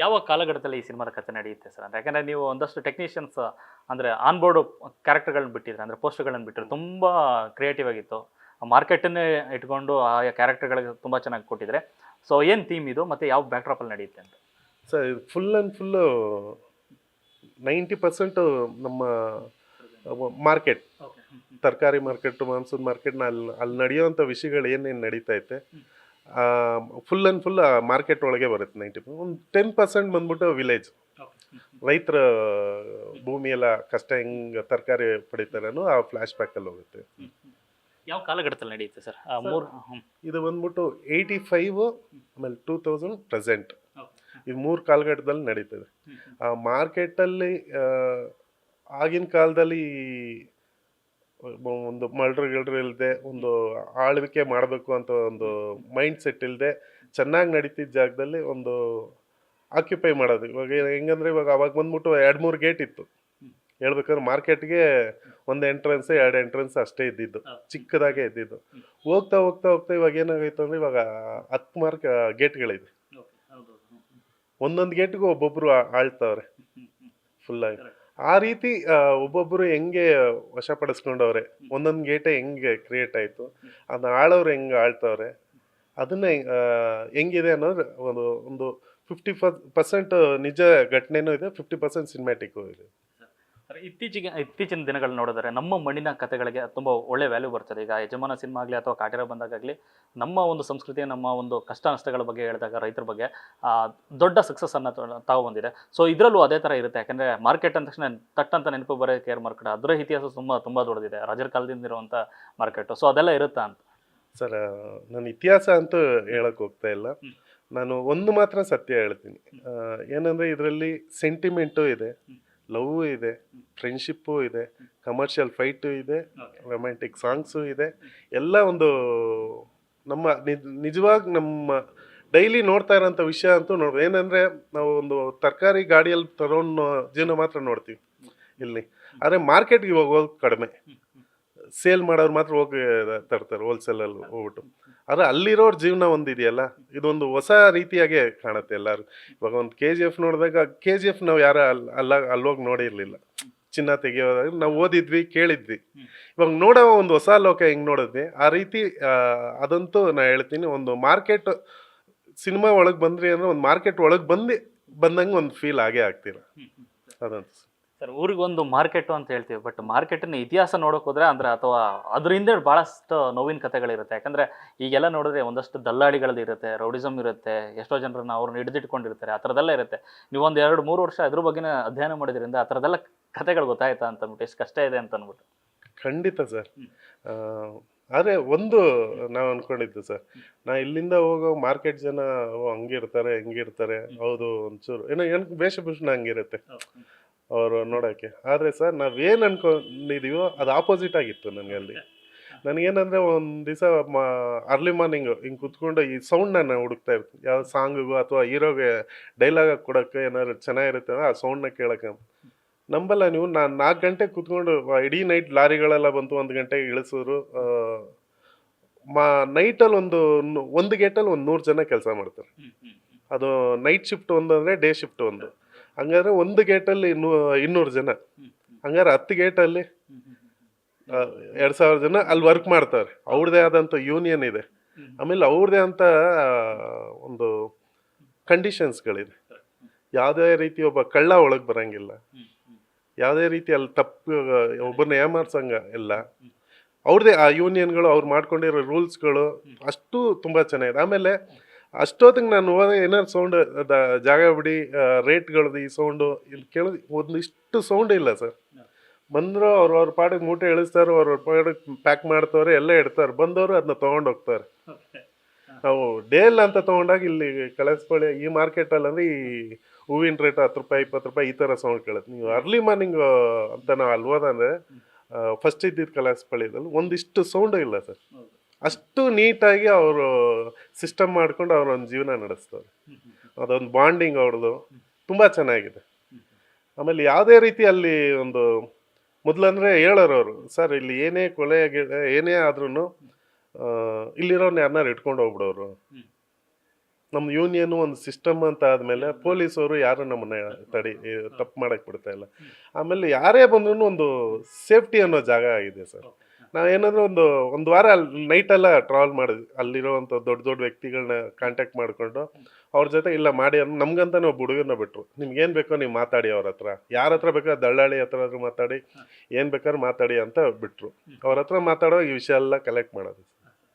ಯಾವ ಕಾಲಘಟ್ಟದಲ್ಲಿ ಈ ಸಿನಿಮಾದ ಕಥೆ ನಡೆಯುತ್ತೆ ಸರ್? ಅಂದ್ರೆ ಯಾಕಂದ್ರೆ ನೀವು ಒಂದಷ್ಟು ಟೆಕ್ನಿಷಿಯನ್ಸ್ ಅಂದ್ರೆ ಆನ್ ಬೋರ್ಡ್ ಕ್ಯಾರೆಕ್ಟರ್ಗಳನ್ನ ಬಿಟ್ಟಿದ್ರೆ ಅಂದ್ರೆ ಪೋಸ್ಟರ್ಗಳನ್ನ ಬಿಟ್ಟಿದ್ರೆ ತುಂಬಾ ಕ್ರಿಯೇಟಿವ್ ಆಗಿತ್ತು. ಮಾರ್ಕೆಟನ್ನೇ ಇಟ್ಕೊಂಡು ಆಯಾ ಕ್ಯಾರೆಕ್ಟರ್ಗಳಿಗೆ ತುಂಬಾ ಚೆನ್ನಾಗಿ ಕೊಟ್ಟಿದ್ರೆ. ಸೊ ಏನು ಥೀಮ್ ಇದು ಮತ್ತೆ ಯಾವ ಬ್ಯಾಕ್‌ಡ್ರಾಪ್ ಅಲ್ಲಿ ನಡೆಯುತ್ತೆ ಅಂತ? ಸರ್ ಇದು ಫುಲ್ ಆ್ಯಂಡ್ ಫುಲ್ಲು 90% ನಮ್ಮ ಮಾರ್ಕೆಟ್, ಓಕೆ. ತರಕಾರಿ ಮಾರ್ಕೆಟು, ಮಾಂಸದ ಮಾರ್ಕೆಟ್ನ ಅಲ್ಲಿ ನಡೆಯೋವಂಥ ವಿಷಯಗಳು ಏನೇನು ನಡೀತೈತೆ ಫುಲ್ ಆ್ಯಂಡ್ ಫುಲ್ ಮಾರ್ಕೆಟ್ ಒಳಗೆ ಬರುತ್ತೆ. 90 ಒಂದು 10% ಬಂದ್ಬಿಟ್ಟು ವಿಲೇಜ್, ರೈತರ ಭೂಮಿ ಎಲ್ಲ ಕಷ್ಟ ಹೆಂಗೆ ತರಕಾರಿ ಪಡಿತಾರೆ ಅನ್ನೋ ಆ ಫ್ಲ್ಯಾಶ್ ಬ್ಯಾಕಲ್ಲಿ ಹೋಗುತ್ತೆ. ಯಾವ ಕಾಲಘಟ್ಟದಲ್ಲಿ ನಡೆಯುತ್ತೆ ಸರ್? ಮೂರು ಇದು ಬಂದ್ಬಿಟ್ಟು 85 ಆಮೇಲೆ 2000 ಪ್ರೆಸೆಂಟ್, ಇದು 3 ಕಾಲಘಟ್ಟದಲ್ಲಿ ನಡೀತದೆ. ಆ ಮಾರ್ಕೆಟಲ್ಲಿ ಆಗಿನ ಕಾಲದಲ್ಲಿ ಒಂದು ಮರ್ಡರ್ ಇಲ್ಲದೆ, ಒಂದು ಆಳ್ವಿಕೆ ಮಾಡಬೇಕು ಅಂತ ಒಂದು ಮೈಂಡ್ ಸೆಟ್ ಇಲ್ಲದೆ ಚೆನ್ನಾಗಿ ನಡೀತಿದ್ದ ಜಾಗದಲ್ಲಿ ಒಂದು ಆಕ್ಯುಪೈ ಮಾಡೋದು. ಇವಾಗ ಹೆಂಗಂದ್ರೆ ಇವಾಗ ಅವಾಗ ಬಂದ್ಬಿಟ್ಟು 2-3 ಗೇಟ್ ಇತ್ತು. ಹೇಳ್ಬೇಕಾದ್ರೆ ಮಾರ್ಕೆಟ್ಗೆ ಒಂದು ಎಂಟ್ರೆನ್ಸ್ 2 ಎಂಟ್ರೆನ್ಸ್ ಅಷ್ಟೇ ಇದ್ದಿದ್ದು, ಚಿಕ್ಕದಾಗೆ ಇದ್ದಿದ್ದು. ಹೋಗ್ತಾ ಹೋಗ್ತಾ ಹೋಗ್ತಾ ಇವಾಗ ಏನಾಗೈತೆ ಅಂದ್ರೆ ಇವಾಗ 10 ಗೇಟ್ಗಳಿದೆ. ಒಂದೊಂದು ಗೇಟ್ಗೂ ಒಬ್ಬೊಬ್ರು ಆಳ್ತವ್ರೆ ಫುಲ್ಲಾಗಿ. ಆ ರೀತಿ ಒಬ್ಬೊಬ್ರು ಹೆಂಗೆ ವಶಪಡಿಸ್ಕೊಂಡವ್ರೆ, ಒಂದೊಂದು ಗೇಟೇ ಹೆಂಗೆ ಕ್ರಿಯೇಟ್ ಆಯಿತು, ಅದನ್ನ ಆಳವ್ರು ಹೆಂಗೆ ಆಳ್ತವ್ರೆ, ಅದನ್ನ ಹೆಂಗಿದೆ ಅನ್ನೋದು ಒಂದು ಒಂದು 50% ನಿಜ ಘಟನೆನೂ ಇದೆ, 50% ಸಿನಿಮ್ಯಾಟಿಕ್ಕು ಇದೆ. ಇತ್ತೀಚಿನ ದಿನಗಳು ನೋಡಿದ್ರೆ ನಮ್ಮ ಮಣ್ಣಿನ ಕಥೆಗಳಿಗೆ ತುಂಬ ಒಳ್ಳೆ ವ್ಯಾಲ್ಯೂ ಬರ್ತದೆ. ಈಗ ಯಜಮಾನ ಸಿನಿಮಾ ಆಗಲಿ ಅಥವಾ ಕಾಟೇರ ಬಂದಾಗಲಿ ನಮ್ಮ ಒಂದು ಸಂಸ್ಕೃತಿ, ನಮ್ಮ ಒಂದು ಕಷ್ಟ ನಷ್ಟಗಳ ಬಗ್ಗೆ ಹೇಳಿದಾಗ ರೈತರ ಬಗ್ಗೆ ದೊಡ್ಡ ಸಕ್ಸಸ್ ಅನ್ನು ತಗೊಬಂದಿದೆ. ಸೊ ಇದರಲ್ಲೂ ಅದೇ ಥರ ಇರುತ್ತೆ. ಯಾಕಂದರೆ ಮಾರ್ಕೆಟ್ ಅಂದ ತಕ್ಷಣ ತಟ್ಟಂತ ನೆನಪು ಬರೋ ಕೇರ್ ಮಾರ್ಕೆಟ್, ಅದರ ಇತಿಹಾಸ ತುಂಬ ದೊಡ್ಡದಿದೆ, ರಾಜರ ಕಾಲದಿಂದ ಇರುವಂಥ ಮಾರ್ಕೆಟು. ಸೊ ಅದೆಲ್ಲ ಇರುತ್ತಾ ಅಂತ ಸರ್? ನಾನು ಇತಿಹಾಸ ಅಂತೂ ಹೇಳಕ್ಕೆ ಹೋಗ್ತಾ ಇಲ್ಲ. ನಾನು ಒಂದು ಮಾತ್ರ ಸತ್ಯ ಹೇಳ್ತೀನಿ. ಏನಂದರೆ ಇದರಲ್ಲಿ ಸೆಂಟಿಮೆಂಟು ಇದೆ, ಲವ್ ಇದೆ, ಫ್ರೆಂಡ್ಶಿಪ್ಪು ಇದೆ, ಕಮರ್ಷಿಯಲ್ ಫೈಟು ಇದೆ, ರೊಮ್ಯಾಂಟಿಕ್ ಸಾಂಗ್ಸು ಇದೆ. ಎಲ್ಲ ಒಂದು ನಮ್ಮ ನಿಜವಾಗಿ ನಮ್ಮ ಡೈಲಿ ನೋಡ್ತಾ ಇರೋಂಥ ವಿಷಯ ಅಂತೂ ನೋಡ್ಬೋದು. ಏನಂದರೆ ನಾವು ಒಂದು ತರಕಾರಿ ಗಾಡಿಯಲ್ಲಿ ತಗೊಂಡು ಜೀವನ ಮಾತ್ರ ನೋಡ್ತೀವಿ ಇಲ್ಲಿ, ಆದರೆ ಮಾರ್ಕೆಟ್ಗೆ ಹೋಗೋದು ಕಡಿಮೆ. ಸೇಲ್ ಮಾಡೋರು ಮಾತ್ರ ಹೋಗಿ ತರ್ತಾರೆ ಹೋಲ್ಸೇಲಲ್ಲಿ ಹೋಗ್ಬಿಟ್ಟು. ಆದರೆ ಅಲ್ಲಿರೋರ ಜೀವನ ಒಂದಿದೆಯಲ್ಲ, ಇದೊಂದು ಹೊಸ ರೀತಿಯಾಗೆ ಕಾಣುತ್ತೆ ಎಲ್ಲರೂ. ಇವಾಗ ಒಂದು KGF ನೋಡಿದಾಗ KGF ನಾವು ಯಾರು ಅಲ್ಲೋಗಿ ನೋಡಿರಲಿಲ್ಲ. ಚಿನ್ನ ತೆಗೆಯೋದಾಗ ನಾವು ಓದಿದ್ವಿ, ಕೇಳಿದ್ವಿ. ಇವಾಗ ನೋಡೋ ಒಂದು ಹೊಸ ಲೋಕ ಹೆಂಗೆ ನೋಡಿದ್ವಿ ಆ ರೀತಿ. ಅದಂತೂ ನಾ ಹೇಳ್ತೀನಿ, ಒಂದು ಮಾರ್ಕೆಟ್ ಸಿನಿಮಾ ಒಳಗೆ ಬಂದ್ರಿ ಅಂದರೆ ಒಂದು ಮಾರ್ಕೆಟ್ ಒಳಗೆ ಬಂದಂಗೆ ಒಂದು ಫೀಲ್ ಆಗೇ ಆಗ್ತೀರ ಅದಂತ. ಸರ್, ಊರಿಗೊಂದು ಮಾರ್ಕೆಟು ಅಂತ ಹೇಳ್ತೀವಿ, ಬಟ್ ಮಾರ್ಕೆಟಿನ ಇತಿಹಾಸ ನೋಡೋಕೆ ಹೋದ್ರೆ ಅಂದ್ರೆ ಅಥವಾ ಅದರಿಂದ ಭಾಳಷ್ಟು ನೋವಿನ ಕಥೆಗಳಿರುತ್ತೆ. ಯಾಕಂದರೆ ಈಗೆಲ್ಲ ನೋಡಿದ್ರೆ ಒಂದಷ್ಟು ದಲ್ಲಾಳಿಗಳದ್ದು ಇರುತ್ತೆ, ರೌಡಿಸಮ್ ಇರುತ್ತೆ, ಎಷ್ಟೋ ಜನರನ್ನ ಅವ್ರನ್ನ ಹಿಡಿದಿಟ್ಕೊಂಡಿರ್ತಾರೆ, ಆ ಥರದ್ದೆಲ್ಲ ಇರುತ್ತೆ. ನೀವೊಂದು 2-3 ವರ್ಷ ಅದ್ರ ಬಗ್ಗೆನೇ ಅಧ್ಯಯನ ಮಾಡಿದ್ರಿಂದ ಆ ಥರದ್ದೆಲ್ಲ ಕಥೆಗಳು ಗೊತ್ತಾಯ್ತಾ ಅಂತ ಅಂದ್ಬಿಟ್ಟು, ಎಷ್ಟು ಕಷ್ಟ ಇದೆ ಅಂತ ಅಂದ್ಬಿಟ್ಟು. ಖಂಡಿತ ಸರ್. ಆದರೆ ಒಂದು ನಾವು ಅನ್ಕೊಂಡಿದ್ದು ಸರ್, ನಾ ಇಲ್ಲಿಂದ ಹೋಗೋ ಮಾರ್ಕೆಟ್ ಜನ ಹಂಗಿರ್ತಾರೆ ಹೆಂಗಿರ್ತಾರೆ, ಹೌದು ಒಂಚೂರು ಏನೋ ವೇಷಭೂಷಣ ಹಂಗಿರುತ್ತೆ ಅವರು ನೋಡೋಕ್ಕೆ. ಆದರೆ ಸರ್ ನಾವೇನು ಅನ್ಕೊಂಡಿದೀವೋ ಅದು ಆಪೋಸಿಟ್ ಆಗಿತ್ತು ನನಗೆ ಅಲ್ಲಿ. ನನಗೇನಂದರೆ ಒಂದು ದಿವಸ ಅರ್ಲಿ ಮಾರ್ನಿಂಗು ಹಿಂಗೆ ಕುತ್ಕೊಂಡು ಈ ಸೌಂಡ್ನ ನಾನು ಹುಡುಕ್ತಾ ಇರ್ತೀನಿ, ಯಾವ ಸಾಂಗಿಗೂ ಅಥವಾ ಹೀರೋಗೆ ಡೈಲಾಗ್ ಕೊಡೋಕ್ಕೆ ಏನಾದ್ರು ಚೆನ್ನಾಗಿರುತ್ತೆ ಆ ಸೌಂಡ್ನ ಕೇಳೋಕ್ಕೆ. ನಂಬಲ್ಲ ನೀವು, ನಾನು 4 ಗಂಟೆಗೆ ಕುತ್ಕೊಂಡು ಇಡೀ ನೈಟ್ ಲಾರಿಗಳೆಲ್ಲ ಬಂತು, 1 ಗಂಟೆಗೆ ಇಳಿಸಿದ್ರು. ನೈಟಲ್ಲಿ ಒಂದು ಗೇಟಲ್ಲಿ ಒಂದು 100 ಜನ ಕೆಲಸ ಮಾಡ್ತಾರೆ. ಅದು ನೈಟ್ ಶಿಫ್ಟ್ ಒಂದು ಅಂದರೆ ಡೇ ಶಿಫ್ಟ್ ಒಂದು. ಹಂಗಾದ್ರೆ ಒಂದು ಗೇಟಲ್ಲಿ 200 ಜನ, ಹಂಗಾರೆ 10 ಗೇಟಲ್ಲಿ 2000 ಜನ ಅಲ್ಲಿ ವರ್ಕ್ ಮಾಡ್ತಾರೆ. ಅವ್ರದ್ದೇ ಆದಂಥ ಯೂನಿಯನ್ ಇದೆ, ಆಮೇಲೆ ಅವ್ರದ್ದೇ ಅಂತ ಒಂದು ಕಂಡೀಷನ್ಸ್ಗಳಿದೆ. ಯಾವುದೇ ರೀತಿ ಒಬ್ಬ ಕಳ್ಳ ಒಳಗೆ ಬರೋಂಗಿಲ್ಲ, ಯಾವುದೇ ರೀತಿ ಅಲ್ಲಿ ತಪ್ಪು ಒಬ್ಬರನ್ನ ಏಮಾರ್ಸಂಗ ಇಲ್ಲ. ಅವ್ರದ್ದೇ ಆ ಯೂನಿಯನ್ಗಳು, ಅವ್ರು ಮಾಡ್ಕೊಂಡಿರೋ ರೂಲ್ಸ್ಗಳು ಅಷ್ಟು ತುಂಬ ಚೆನ್ನಾಗಿದೆ. ಆಮೇಲೆ ಅಷ್ಟೊತ್ತಿಗೆ ನಾನು ಹೋದ ಏನಾದ್ರು ಸೌಂಡ್ ಜಾಗ ಬಿಡಿ, ರೇಟ್ಗಳದ್ದು ಈ ಸೌಂಡು ಇಲ್ಲಿ ಕೇಳಿದ್ ಒಂದಿಷ್ಟು ಸೌಂಡ್ ಇಲ್ಲ ಸರ್. ಬಂದರು ಅವ್ರ ಪಾಡಿಗೆ ಮೂಟೆ ಇಳಿಸ್ತಾರೆ, ಅವ್ರ ಪಾಡಿಗೆ ಪ್ಯಾಕ್ ಮಾಡ್ತವ್ರೆ, ಎಲ್ಲ ಇಡ್ತಾರೆ, ಬಂದವರು ಅದನ್ನ ತೊಗೊಂಡು ಹೋಗ್ತಾರೆ. ನಾವು ಡೇಲ್ ಅಂತ ತೊಗೊಂಡಾಗ ಇಲ್ಲಿ ಕಳಸ್ಕೊಳ್ಳಿ ಈ ಮಾರ್ಕೆಟಲ್ಲಿ ಅಂದರೆ ಈ ಹೂವಿನ ರೇಟ್ 10 ರೂಪಾಯಿ 20 ರೂಪಾಯಿ ಈ ಥರ ಸೌಂಡ್ ಕೇಳುತ್ತೆ. ನೀವು ಅರ್ಲಿ ಮಾರ್ನಿಂಗ್ ಅಂತ ನಾವು ಅಲ್ಲಿ ಹೋದಂದರೆ ಫಸ್ಟ್ ಇದ್ದಿದ್ದು ಕಳಸ್ಪಳ್ಳಿದಲ್ಲಿ ಒಂದಿಷ್ಟು ಸೌಂಡು ಇಲ್ಲ ಸರ್. ಅಷ್ಟು ನೀಟಾಗಿ ಅವರು ಸಿಸ್ಟಮ್ ಮಾಡ್ಕೊಂಡು ಅವ್ರೊಂದು ಜೀವನ ನಡೆಸ್ತಾರೆ. ಅದೊಂದು ಬಾಂಡಿಂಗ್ ಅವ್ರದ್ದು ತುಂಬ ಚೆನ್ನಾಗಿದೆ. ಆಮೇಲೆ ಯಾವುದೇ ರೀತಿ ಅಲ್ಲಿ ಒಂದು ಮೊದಲಂದರೆ ಹೇಳೋರು ಅವರು, ಸರ್ ಇಲ್ಲಿ ಏನೇ ಕೊಲೆ ಏನೇ ಆದ್ರೂ ಇಲ್ಲಿರೋರ್ನ ಯಾರನ್ನಾರು ಇಟ್ಕೊಂಡು ಹೋಗ್ಬಿಡೋರು, ನಮ್ಮ ಯೂನಿಯನ್ ಒಂದು ಸಿಸ್ಟಮ್ ಅಂತ ಆದಮೇಲೆ ಪೊಲೀಸವರು ಯಾರು ನಮ್ಮನ್ನ ತಪ್ಪು ಮಾಡಕ್ಕೆ ಬಿಡ್ತಾ ಇಲ್ಲ. ಆಮೇಲೆ ಯಾರೇ ಬಂದ್ರೂ ಒಂದು ಸೇಫ್ಟಿ ಅನ್ನೋ ಜಾಗ ಆಗಿದೆ ಸರ್. ನಾವೇನಾದರೂ ಒಂದು ವಾರ ಅಲ್ಲಿ ನೈಟೆಲ್ಲ ಟ್ರಾವೆಲ್ ಮಾಡಿದ್ವಿ, ಅಲ್ಲಿರೋವಂಥ ದೊಡ್ಡ ದೊಡ್ಡ ವ್ಯಕ್ತಿಗಳನ್ನ ಕಾಂಟ್ಯಾಕ್ಟ್ ಮಾಡಿಕೊಂಡು ಅವ್ರ ಜೊತೆ ಇಲ್ಲ ಮಾಡಿ ನಮ್ಗಂತಾನೆ ಒಬ್ಬ ಹುಡುಗರನ್ನ ಬಿಟ್ಟರು, ನಿಮ್ಗೇನು ಬೇಕೋ ನೀವು ಮಾತಾಡಿ ಅವ್ರ ಹತ್ರ, ಯಾರ ಹತ್ರ ಬೇಕೋ ದಳ್ಳಾಳಿ ಹತ್ರ ಮಾತಾಡಿ ಏನು ಬೇಕಾದ್ರೂ ಮಾತಾಡಿ ಅಂತ ಬಿಟ್ಟರು. ಅವ್ರ ಹತ್ರ ಮಾತಾಡೋ ಈ ವಿಷಯ ಎಲ್ಲ ಕಲೆಕ್ಟ್ ಮಾಡೋದು.